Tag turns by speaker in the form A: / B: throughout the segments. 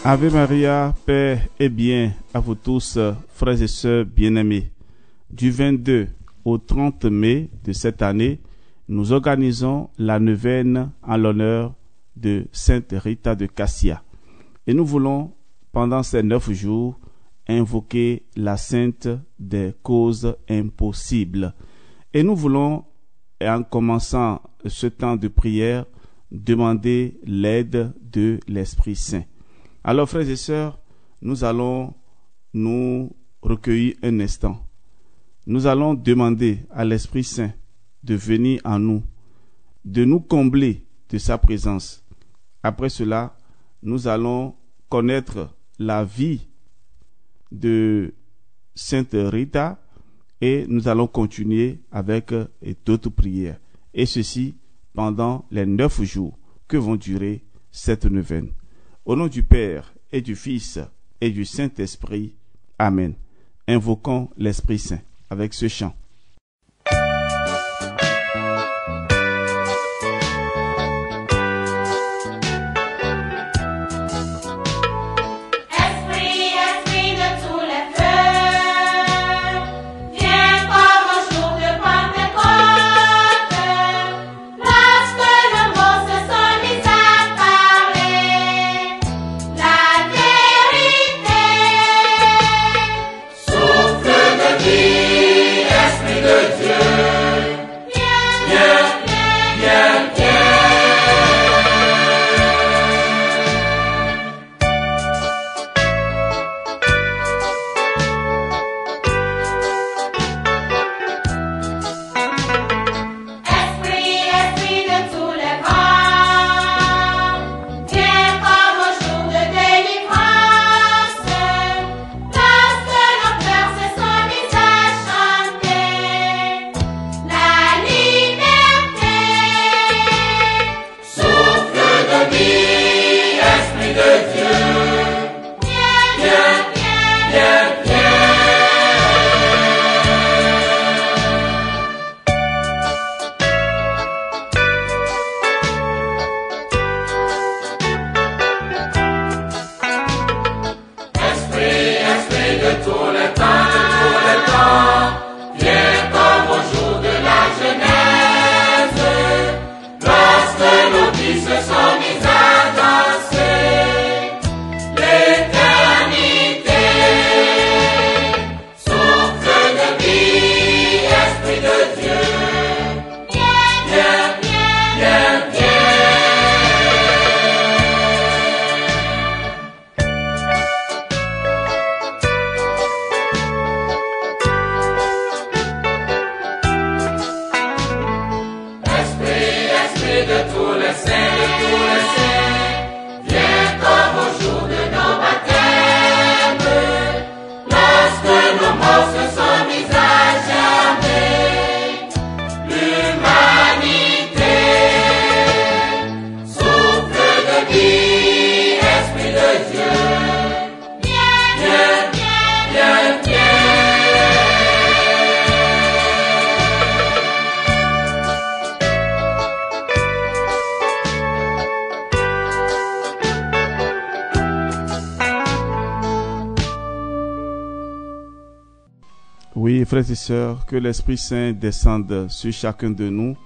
A: Ave Maria, paix et bien à vous tous, frères et sœurs bien-aimés. Du 22 au 30 mai de cette année, nous organisons la neuvaine en l'honneur de Sainte Rita de Cassia. Et nous voulons, pendant ces 9 jours, invoquer la Sainte des causes impossibles. Et nous voulons, en commençant ce temps de prière, demander l'aide de l'Esprit Saint. Alors, frères et sœurs, nous allons nous recueillir un instant. Nous allons demander à l'Esprit Saint de venir en nous, de nous combler de sa présence. Après cela, nous allons connaître la vie de Sainte Rita et nous allons continuer avec d'autres prières. Et ceci pendant les 9 jours que vont durer cette neuvaine. Au nom du Père et du Fils et du Saint-Esprit. Amen. Invoquons l'Esprit Saint avec ce chant. Oui, frères et sœurs, que l'Esprit Saint descende sur chacun de nous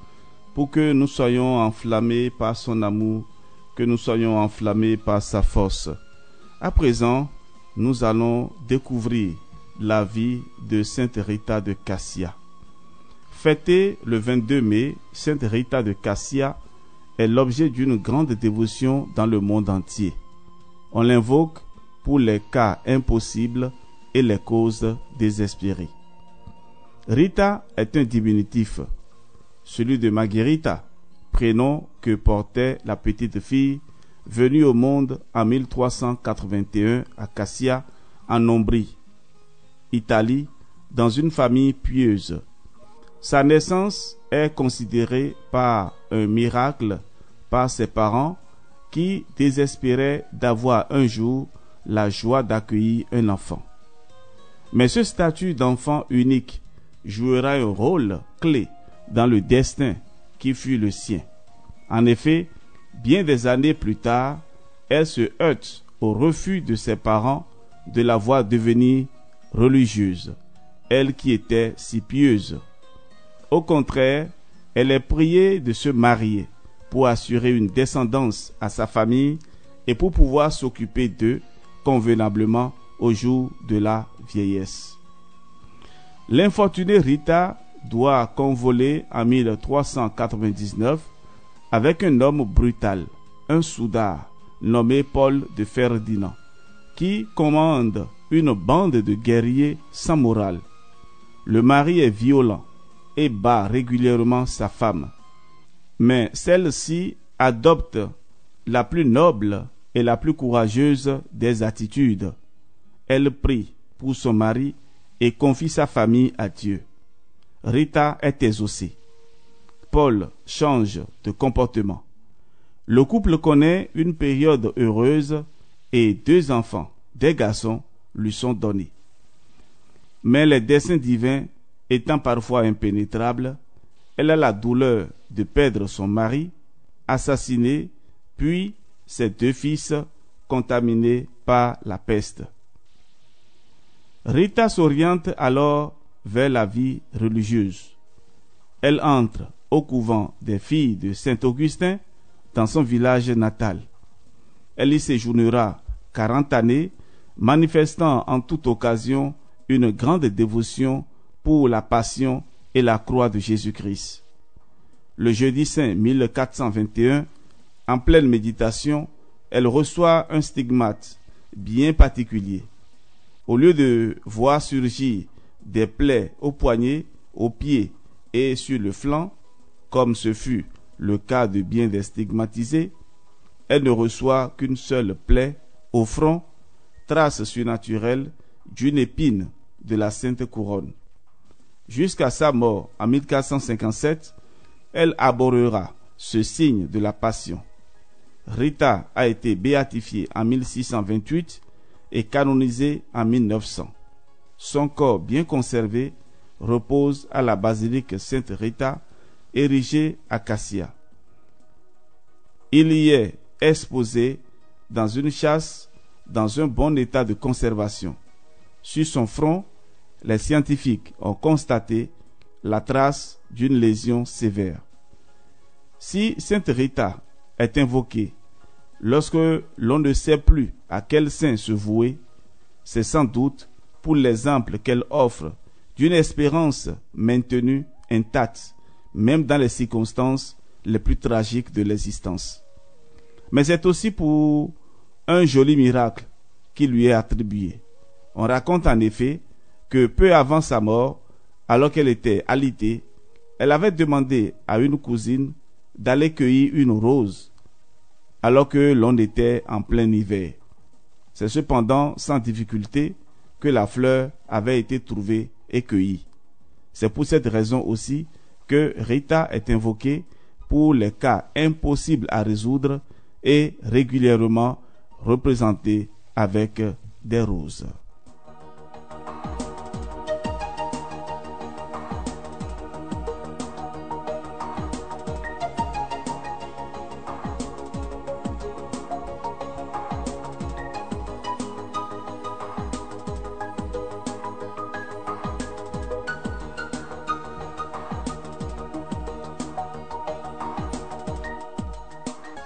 A: pour que nous soyons enflammés par son amour, que nous soyons enflammés par sa force. À présent, nous allons découvrir la vie de Sainte Rita de Cassia. Fêtée le 22 mai, Sainte Rita de Cassia est l'objet d'une grande dévotion dans le monde entier. On l'invoque pour les cas impossibles et les causes désespérées. Rita est un diminutif, celui de Margherita, prénom que portait la petite fille venue au monde en 1381 à Cassia, en Ombrie, Italie, dans une famille pieuse. Sa naissance est considérée par un miracle par ses parents qui désespéraient d'avoir un jour la joie d'accueillir un enfant. Mais ce statut d'enfant unique jouera un rôle clé dans le destin qui fut le sien. En effet, bien des années plus tard, elle se heurte au refus de ses parents de la voir devenir religieuse, elle qui était si pieuse. Au contraire, elle est priée de se marier pour assurer une descendance à sa famille et pour pouvoir s'occuper d'eux convenablement au jour de la vieillesse. L'infortunée Rita doit convoler en 1399 avec un homme brutal, un soudard nommé Paul de Ferdinand, qui commande une bande de guerriers sans morale. Le mari est violent et bat régulièrement sa femme, mais celle-ci adopte la plus noble et la plus courageuse des attitudes. Elle prie pour son mari et confie sa famille à Dieu. Rita est exaucée. Paul change de comportement. Le couple connaît une période heureuse et 2 enfants, des garçons, lui sont donnés. Mais les desseins divins étant parfois impénétrables, elle a la douleur de perdre son mari, assassiné, puis ses 2 fils contaminés par la peste. Rita s'oriente alors vers la vie religieuse. Elle entre au couvent des filles de Saint-Augustin dans son village natal. Elle y séjournera 40 années, manifestant en toute occasion une grande dévotion pour la passion et la croix de Jésus-Christ. Le jeudi saint 1421, en pleine méditation, elle reçoit un stigmate bien particulier. Au lieu de voir surgir des plaies aux poignets, aux pieds et sur le flanc, comme ce fut le cas de bien des stigmatisés, elle ne reçoit qu'une seule plaie au front, trace surnaturelle d'une épine de la Sainte Couronne. Jusqu'à sa mort en 1457, elle abhorrera ce signe de la Passion. Rita a été béatifiée en 1628 et canonisée en 1900. Son corps bien conservé repose à la basilique Sainte Rita, érigée à Cassia. Il y est exposé dans une châsse dans un bon état de conservation. Sur son front, les scientifiques ont constaté la trace d'une lésion sévère. Si Sainte Rita est invoquée lorsque l'on ne sait plus à quel saint se vouer, c'est sans doute pour l'exemple qu'elle offre d'une espérance maintenue intacte, même dans les circonstances les plus tragiques de l'existence. Mais c'est aussi pour un joli miracle qui lui est attribué. On raconte en effet que peu avant sa mort, alors qu'elle était alitée, elle avait demandé à une cousine d'aller cueillir une rose, alors que l'on était en plein hiver. C'est cependant sans difficulté que la fleur avait été trouvée et cueillie. C'est pour cette raison aussi que Rita est invoquée pour les cas impossibles à résoudre et régulièrement représentée avec des roses.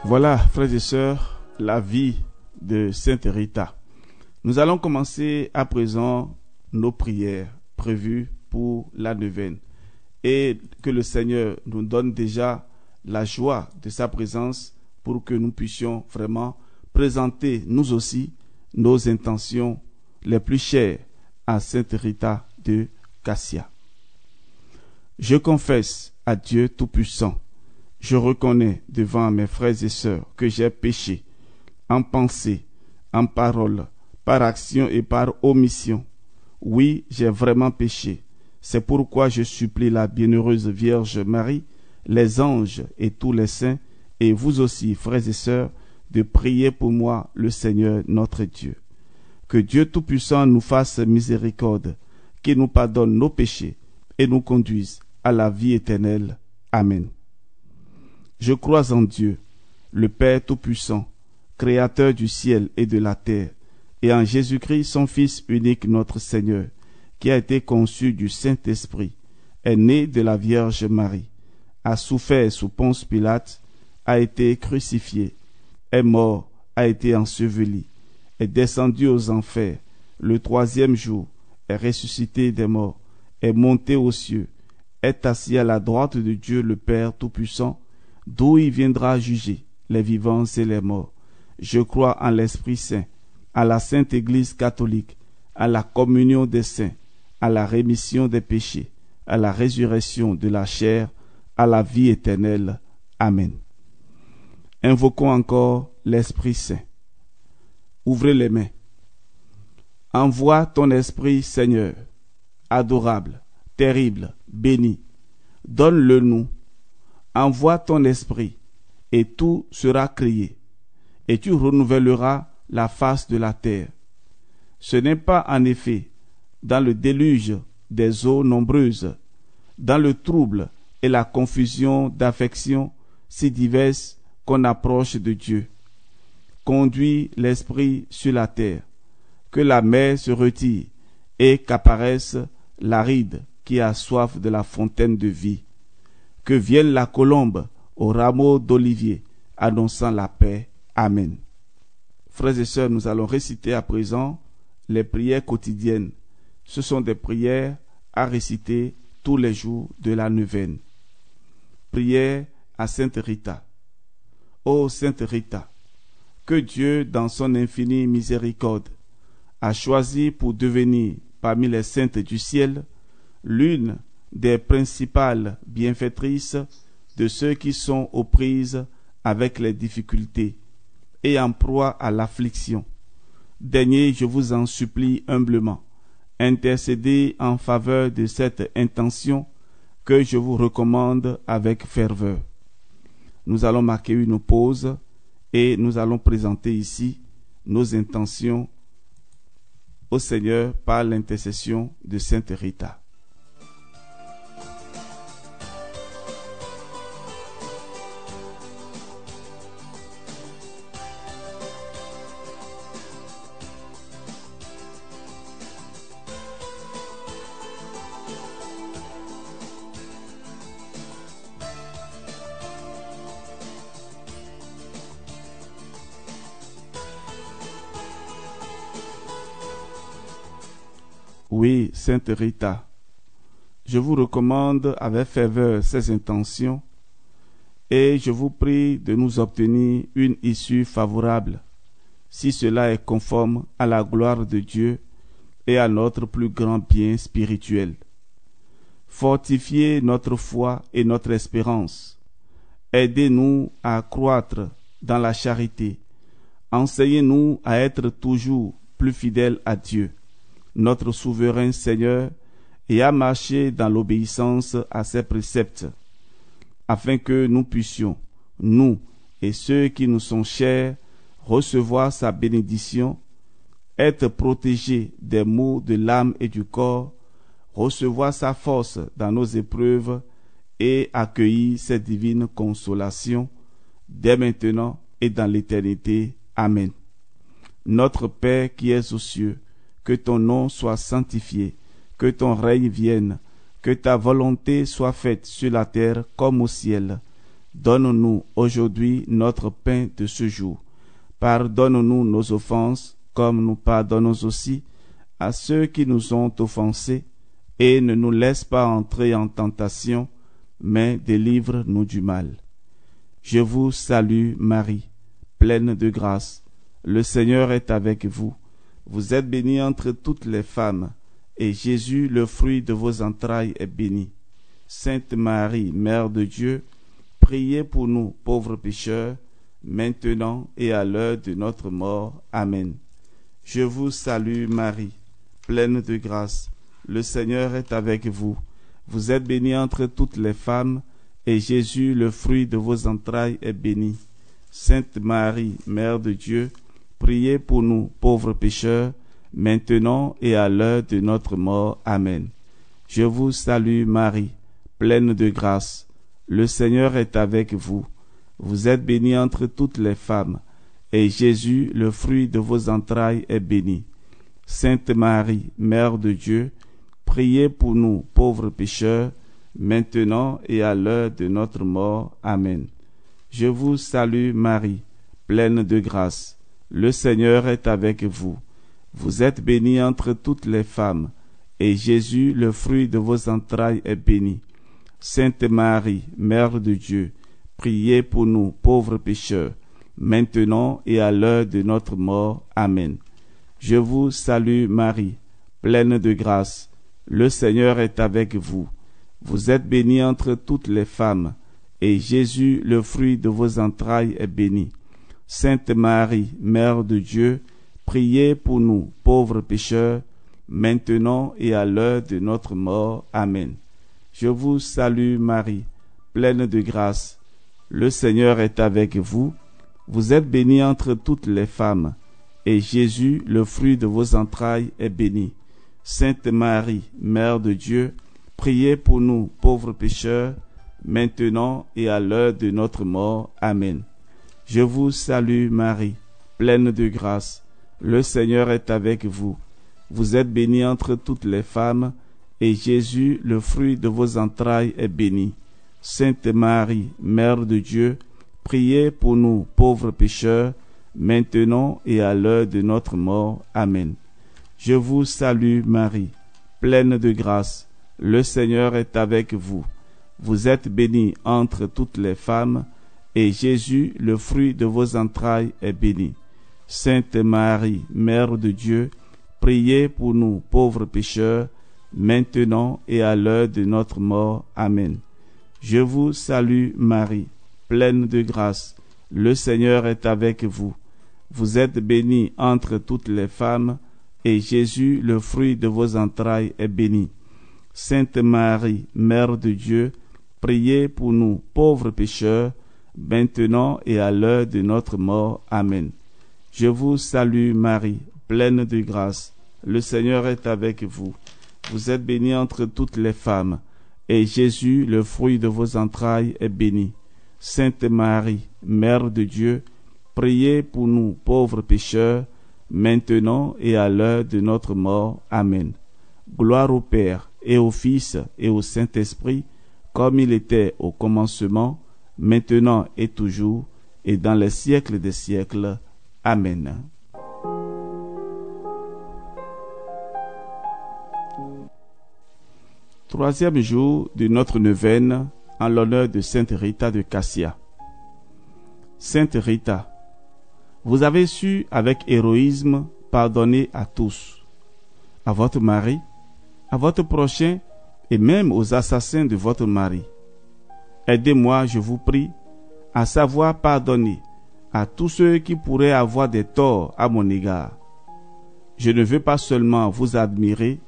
A: Voilà, frères et sœurs, la vie de Sainte Rita. Nous allons commencer à présent nos prières prévues pour la neuvaine et que le Seigneur nous donne déjà la joie de sa présence pour que nous puissions vraiment présenter nous aussi nos intentions les plus chères à Sainte Rita de Cassia. Je confesse à Dieu Tout-Puissant, je reconnais devant mes frères et sœurs que j'ai péché, en pensée, en parole, par action et par omission. Oui, j'ai vraiment péché. C'est pourquoi je supplie la bienheureuse Vierge Marie, les anges et tous les saints, et vous aussi, frères et sœurs, de prier pour moi, le Seigneur notre Dieu. Que Dieu Tout-Puissant nous fasse miséricorde, qu'il nous pardonne nos péchés et nous conduise à la vie éternelle. Amen. Je crois en Dieu, le Père Tout-Puissant, Créateur du ciel et de la terre, et en Jésus-Christ, son Fils unique, notre Seigneur, qui a été conçu du Saint-Esprit, est né de la Vierge Marie, a souffert sous Ponce Pilate, a été crucifié, est mort, a été enseveli, est descendu aux enfers, le troisième jour, est ressuscité des morts, est monté aux cieux, est assis à la droite de Dieu le Père Tout-Puissant, d'où il viendra juger les vivants et les morts. Je crois en l'Esprit Saint, à la Sainte Église catholique, à la communion des saints, à la rémission des péchés, à la résurrection de la chair, à la vie éternelle. Amen. Invoquons encore l'Esprit Saint. Ouvrez les mains. Envoie ton Esprit, Seigneur, adorable, terrible, béni. Donne-le nous. Envoie ton Esprit, et tout sera créé, et tu renouvelleras la face de la terre. Ce n'est pas en effet dans le déluge des eaux nombreuses, dans le trouble et la confusion d'affections si diverses qu'on approche de Dieu. Conduis l'Esprit sur la terre, que la mer se retire et qu'apparaisse l'aride qui a soif de la fontaine de vie. Que vienne la colombe au rameau d'olivier, annonçant la paix. Amen. Frères et sœurs, nous allons réciter à présent les prières quotidiennes. Ce sont des prières à réciter tous les jours de la neuvaine. Prière à Sainte Rita. Ô Sainte Rita, que Dieu, dans son infinie miséricorde, a choisi pour devenir, parmi les saintes du ciel, l'une des principales bienfaitrices de ceux qui sont aux prises avec les difficultés et en proie à l'affliction. Daignez, je vous en supplie humblement, intercédez en faveur de cette intention que je vous recommande avec ferveur. Nous allons marquer une pause et nous allons présenter ici nos intentions au Seigneur par l'intercession de Sainte Rita. Oui, Sainte Rita, je vous recommande avec ferveur ces intentions et je vous prie de nous obtenir une issue favorable, si cela est conforme à la gloire de Dieu et à notre plus grand bien spirituel. Fortifiez notre foi et notre espérance. Aidez-nous à croître dans la charité. Enseignez-nous à être toujours plus fidèles à Dieu, notre souverain Seigneur, et à marcher dans l'obéissance à ses préceptes, afin que nous puissions, nous et ceux qui nous sont chers, recevoir sa bénédiction, être protégés des maux de l'âme et du corps, recevoir sa force dans nos épreuves et accueillir ses divines consolations, dès maintenant et dans l'éternité. Amen. Notre Père qui es aux cieux, que ton nom soit sanctifié, que ton règne vienne, que ta volonté soit faite sur la terre comme au ciel. Donne-nous aujourd'hui notre pain de ce jour. Pardonne-nous nos offenses, comme nous pardonnons aussi à ceux qui nous ont offensés, et ne nous laisse pas entrer en tentation, mais délivre-nous du mal. Je vous salue Marie, pleine de grâce. Le Seigneur est avec vous. Vous êtes bénie entre toutes les femmes, et Jésus, le fruit de vos entrailles, est béni. Sainte Marie, Mère de Dieu, priez pour nous, pauvres pécheurs, maintenant et à l'heure de notre mort. Amen. Je vous salue Marie, pleine de grâce. Le Seigneur est avec vous. Vous êtes bénie entre toutes les femmes, et Jésus, le fruit de vos entrailles, est béni. Sainte Marie, Mère de Dieu, priez pour nous, pauvres pécheurs, maintenant et à l'heure de notre mort. Amen. Je vous salue Marie, pleine de grâce. Le Seigneur est avec vous. Vous êtes bénie entre toutes les femmes, et Jésus, le fruit de vos entrailles, est béni. Sainte Marie, Mère de Dieu, priez pour nous pauvres pécheurs, maintenant et à l'heure de notre mort. Amen. Je vous salue Marie, pleine de grâce. Le Seigneur est avec vous. Vous êtes bénie entre toutes les femmes, et Jésus, le fruit de vos entrailles, est béni. Sainte Marie, Mère de Dieu, priez pour nous pauvres pécheurs, maintenant et à l'heure de notre mort. Amen. Je vous salue Marie, pleine de grâce. Le Seigneur est avec vous. Vous êtes bénie entre toutes les femmes, et Jésus, le fruit de vos entrailles, est béni. Sainte Marie, Mère de Dieu, priez pour nous, pauvres pécheurs, maintenant et à l'heure de notre mort. Amen. Je vous salue Marie, pleine de grâce. Le Seigneur est avec vous. Vous êtes bénie entre toutes les femmes, et Jésus, le fruit de vos entrailles, est béni. Sainte Marie, Mère de Dieu, priez pour nous, pauvres pécheurs, maintenant et à l'heure de notre mort. Amen. Je vous salue Marie, pleine de grâce. Le Seigneur est avec vous. Vous êtes bénie entre toutes les femmes, et Jésus, le fruit de vos entrailles, est béni. Sainte Marie, Mère de Dieu, priez pour nous, pauvres pécheurs, maintenant et à l'heure de notre mort. Amen. Je vous salue Marie, pleine de grâce. Le Seigneur est avec vous. Vous êtes bénie entre toutes les femmes, et Jésus, le fruit de vos entrailles, est béni. Sainte Marie, Mère de Dieu, priez pour nous, pauvres pécheurs, maintenant et à l'heure de notre mort. Amen. Je vous salue Marie, pleine de grâce. Le Seigneur est avec vous. Vous êtes bénie entre toutes les femmes, et Jésus, le fruit de vos entrailles, est béni. Sainte Marie, Mère de Dieu, priez pour nous, pauvres pécheurs, maintenant et à l'heure de notre mort. Amen. Je vous salue Marie, pleine de grâce. Le Seigneur est avec vous. Vous êtes bénie entre toutes les femmes, et Jésus, le fruit de vos entrailles, est béni. Sainte Marie, Mère de Dieu, priez pour nous, pauvres pécheurs, maintenant et à l'heure de notre mort. Amen. Gloire au Père, et au Fils, et au Saint-Esprit, comme il était au commencement, maintenant et toujours, et dans les siècles des siècles. Amen. Troisième jour de notre neuvaine en l'honneur de Sainte Rita de Cassia. Sainte Rita, vous avez su avec héroïsme pardonner à tous, à votre mari, à votre prochain et même aux assassins de votre mari. Aidez-moi, je vous prie, à savoir pardonner à tous ceux qui pourraient avoir des torts à mon égard. Je ne veux pas seulement vous admirer,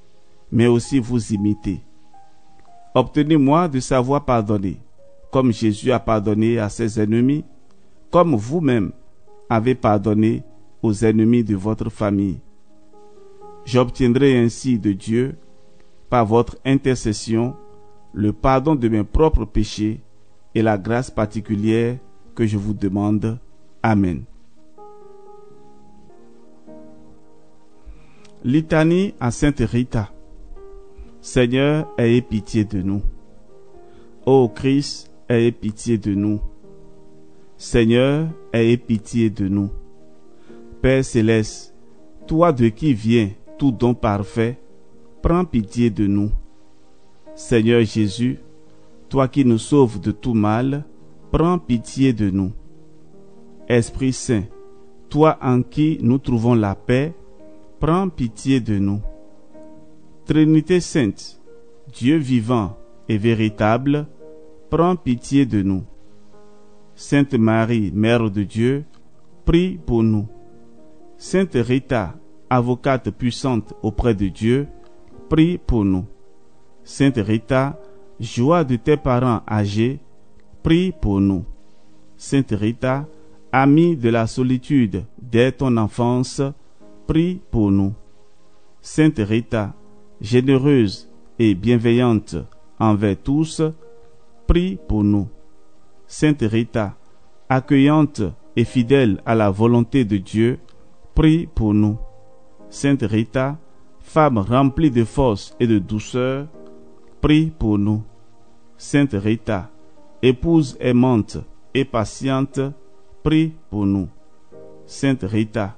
A: mais aussi vous imiter. Obtenez-moi de savoir pardonner, comme Jésus a pardonné à ses ennemis, comme vous-même avez pardonné aux ennemis de votre famille. J'obtiendrai ainsi de Dieu, par votre intercession, le pardon de mes propres péchés et la grâce particulière que je vous demande. Amen. Litanie à Sainte Rita. Seigneur, ayez pitié de nous. Ô Christ, ayez pitié de nous. Seigneur, ayez pitié de nous. Père céleste, toi de qui vient tout don parfait, prends pitié de nous. Seigneur Jésus, toi qui nous sauves de tout mal, prends pitié de nous. Esprit Saint, toi en qui nous trouvons la paix, prends pitié de nous. Trinité Sainte, Dieu vivant et véritable, prends pitié de nous. Sainte Marie, Mère de Dieu, prie pour nous. Sainte Rita, avocate puissante auprès de Dieu, prie pour nous. Sainte Rita, joie de tes parents âgés, prie pour nous. Sainte Rita, amie de la solitude dès ton enfance, prie pour nous. Sainte Rita, généreuse et bienveillante envers tous, prie pour nous. Sainte Rita, accueillante et fidèle à la volonté de Dieu, prie pour nous. Sainte Rita, femme remplie de force et de douceur, prie pour nous. Sainte Rita, épouse aimante et patiente, prie pour nous. Sainte Rita,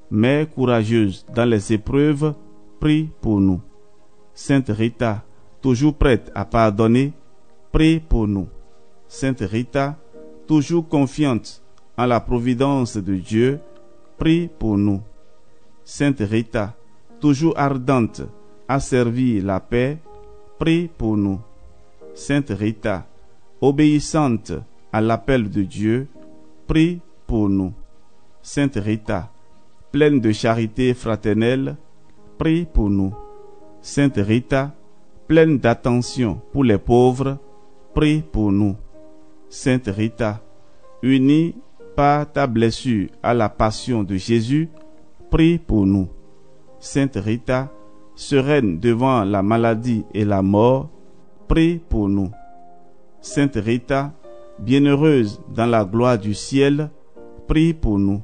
A: mère courageuse dans les épreuves, prie pour nous. Sainte Rita, toujours prête à pardonner, prie pour nous. Sainte Rita, toujours confiante en la providence de Dieu, prie pour nous. Sainte Rita, toujours ardente à servir la paix, prie pour nous. Sainte Rita, obéissante à l'appel de Dieu, prie pour nous. Sainte Rita, pleine de charité fraternelle, prie pour nous. Sainte Rita, pleine d'attention pour les pauvres, prie pour nous. Sainte Rita, unie par ta blessure à la passion de Jésus, prie pour nous. Sainte Rita, sereine devant la maladie et la mort, prie pour nous. Sainte Rita, bienheureuse dans la gloire du ciel, prie pour nous.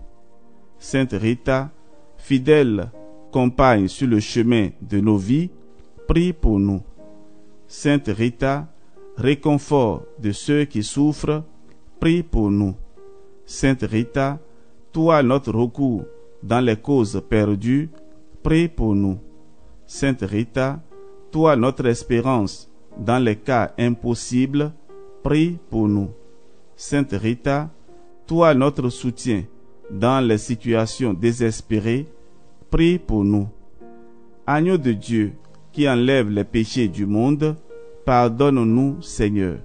A: Sainte Rita, fidèle compagne sur le chemin de nos vies, prie pour nous. Sainte Rita, réconfort de ceux qui souffrent, prie pour nous. Sainte Rita, toi notre recours dans les causes perdues, prie pour nous. Sainte Rita, toi notre espérance dans les cas impossibles, prie pour nous. Sainte Rita, toi notre soutien dans les situations désespérées, prie pour nous. Agneau de Dieu qui enlève les péchés du monde, pardonne-nous, Seigneur.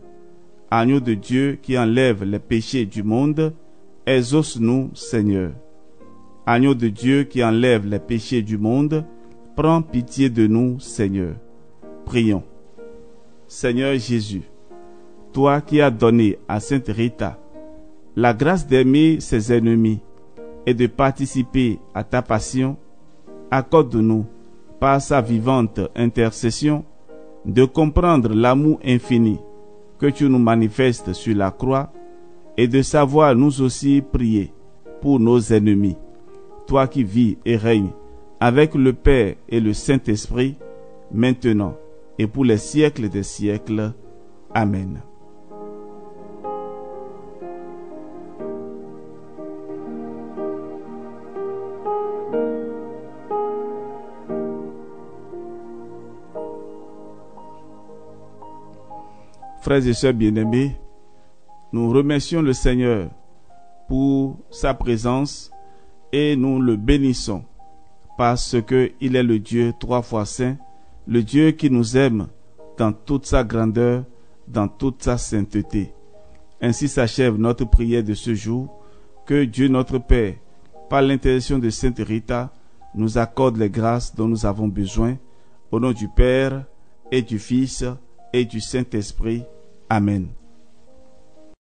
A: Agneau de Dieu qui enlève les péchés du monde, exauce-nous, Seigneur. Agneau de Dieu qui enlève les péchés du monde, prends pitié de nous, Seigneur. Prions. Seigneur Jésus, toi qui as donné à Sainte Rita la grâce d'aimer ses ennemis et de participer à ta passion, accorde-nous, par sa vivante intercession, de comprendre l'amour infini que tu nous manifestes sur la croix et de savoir nous aussi prier pour nos ennemis. Toi qui vis et règnes avec le Père et le Saint-Esprit, maintenant et pour les siècles des siècles. Amen. Frères et sœurs bien-aimés, nous remercions le Seigneur pour sa présence et nous le bénissons parce qu'il est le Dieu 3 fois saint, le Dieu qui nous aime dans toute sa grandeur, dans toute sa sainteté. Ainsi s'achève notre prière de ce jour. Que Dieu notre Père, par l'intercession de Sainte Rita, nous accorde les grâces dont nous avons besoin. Au nom du Père et du Fils et du Saint-Esprit. Amen.